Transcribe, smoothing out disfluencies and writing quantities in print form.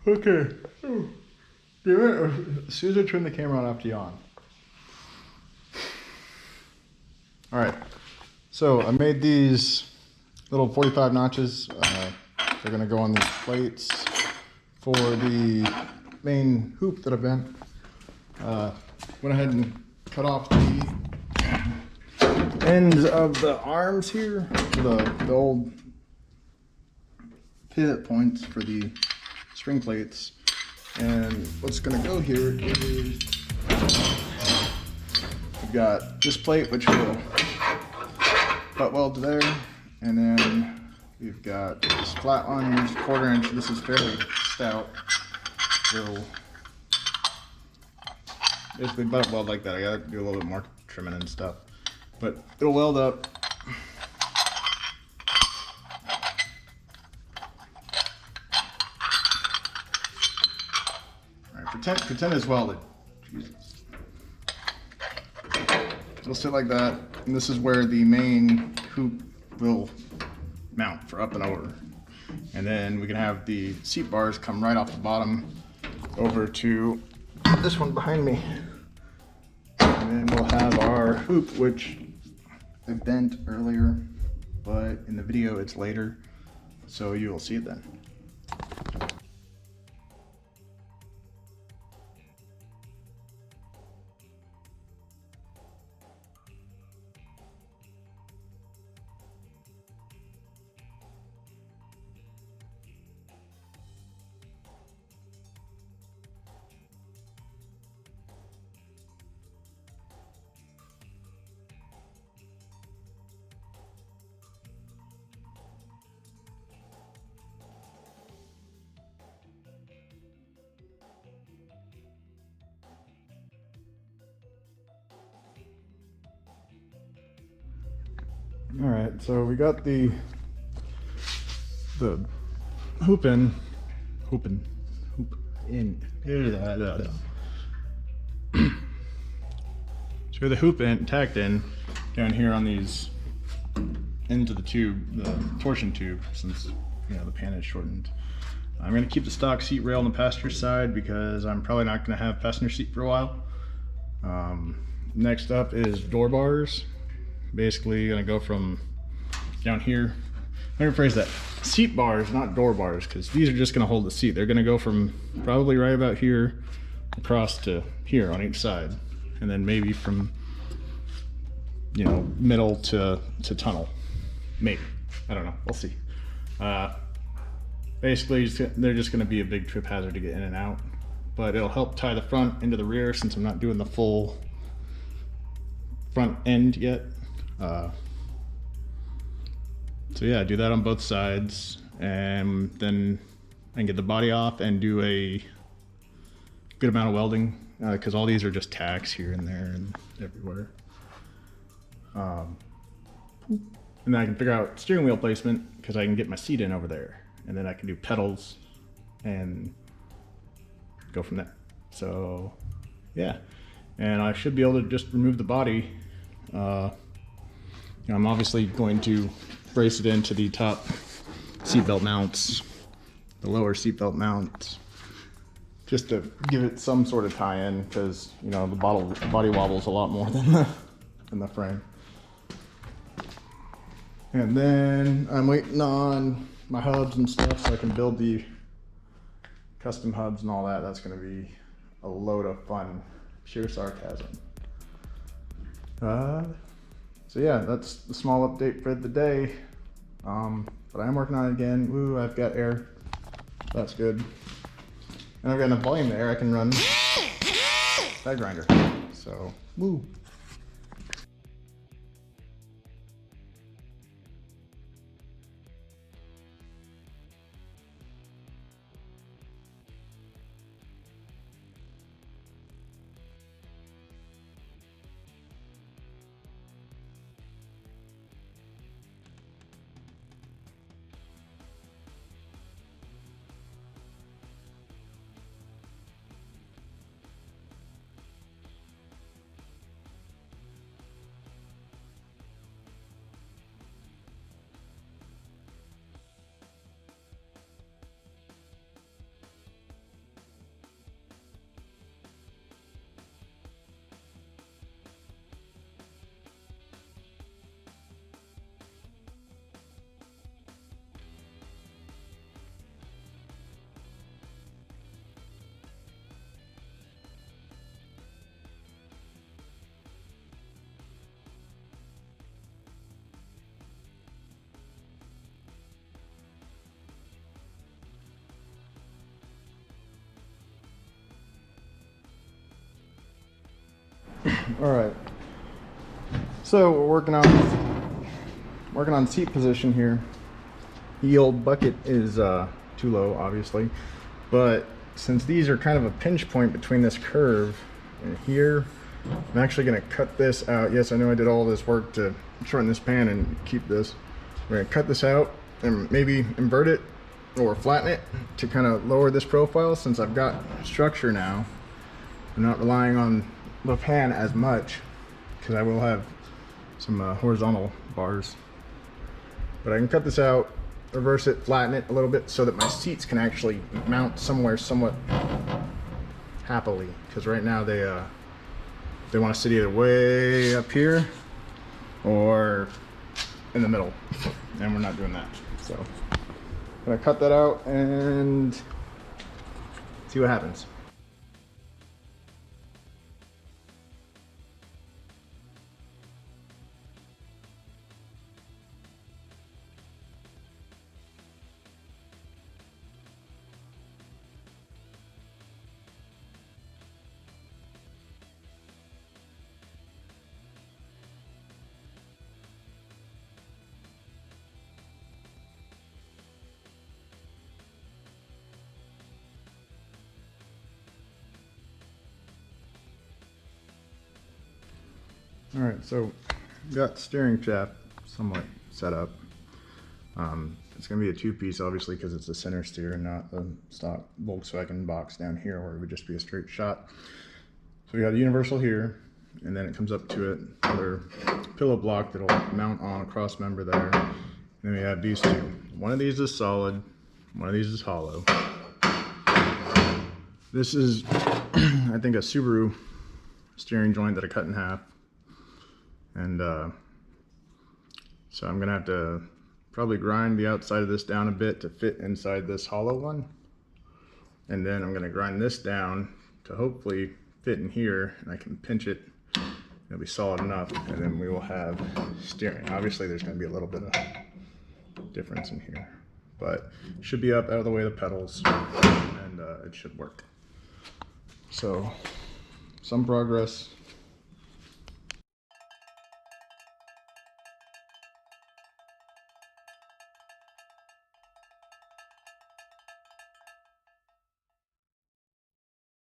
Okay. As soon as I turn the camera on, I have to yawn. All right. So I made these little 45 notches. They're gonna go on these plates for the main hoop that I bent. Went ahead and cut off the ends of the arms here, the old pivot points for the spring plates. And what's gonna go here is we've got this plate, which will butt weld to there, and then we've got this flat one, 1/4 inch. This is fairly stout. So basically butt weld like that. I gotta do a little bit more trimming and stuff, but it'll weld up. Pretend it's welded. Jesus. It'll sit like that, and this is where the main hoop will mount for up and over. And then we can have the seat bars come right off the bottom over to this one behind me. And then we'll have our hoop, which I bent earlier, but in the video it's later, so you will see it then. All right, so we got the hoop in. So the hoop in, tacked in down here on these ends of the tube, the torsion tube, since the pan is shortened. I'm going to keep the stock seat rail on the passenger side because I'm probably not going to have passenger seat for a while. Next up is door bars. Basically going to go from down here. Let me rephrase that. Seat bars, not door bars, because these are just going to hold the seat. They're going to go from probably right about here across to here on each side, and then maybe from middle to tunnel. Maybe, I don't know. We'll see. Basically, they're just going to be a big trip hazard to get in and out, but it'll help tie the front into the rear since I'm not doing the full front end yet. So yeah, do that on both sides, and then I can get the body off and do a good amount of welding, because all these are just tacks here and there and everywhere. And then I can figure out steering wheel placement, because I can get my seat in over there, and then I can do pedals and go from there. So yeah, and I should be able to just remove the body. I'm obviously going to brace it into the top seatbelt mounts, the lower seatbelt mounts, just to give it some sort of tie-in, because the body wobbles a lot more than the frame. And then I'm waiting on my hubs and stuff so I can build the custom hubs and all that. That's going to be a load of fun. Pure sarcasm. So yeah, that's the small update for the day. But I'm working on it again. Woo, I've got air. That's good. And I've got enough volume there, I can run that grinder. So, woo. All right. So we're working on seat position here. The old bucket is too low, obviously, but since these are kind of a pinch point between this curve and here, I'm actually going to cut this out. Yes, I know I did all this work to shorten this pan and keep this. We're going to cut this out and maybe invert it or flatten it to kind of lower this profile. Since I've got structure now, I'm not relying on the pan as much, because I will have some horizontal bars. But I can cut this out, reverse it, flatten it a little bit so that my seats can actually mount somewhere somewhat happily, because right now they want to sit either way up here or in the middle, and we're not doing that. So I'm gonna cut that out and see what happens. All right, so got steering shaft somewhat set up. It's going to be a two-piece, obviously, because it's a center steer and not the stock Volkswagen box down here where it would just be a straight shot. So we got a universal here, and then it comes up to it, another pillow block that'll mount on a cross member there. And then we have these two. One of these is solid, one of these is hollow. This is, I think, a Subaru steering joint that I cut in half. And so I'm gonna have to probably grind the outside of this down a bit to fit inside this hollow one. And then I'm gonna grind this down to hopefully fit in here, and I can pinch it. It'll be solid enough, and then we will have steering. Obviously there's gonna be a little bit of difference in here, but it should be up out of the way of the pedals, and it should work. So some progress.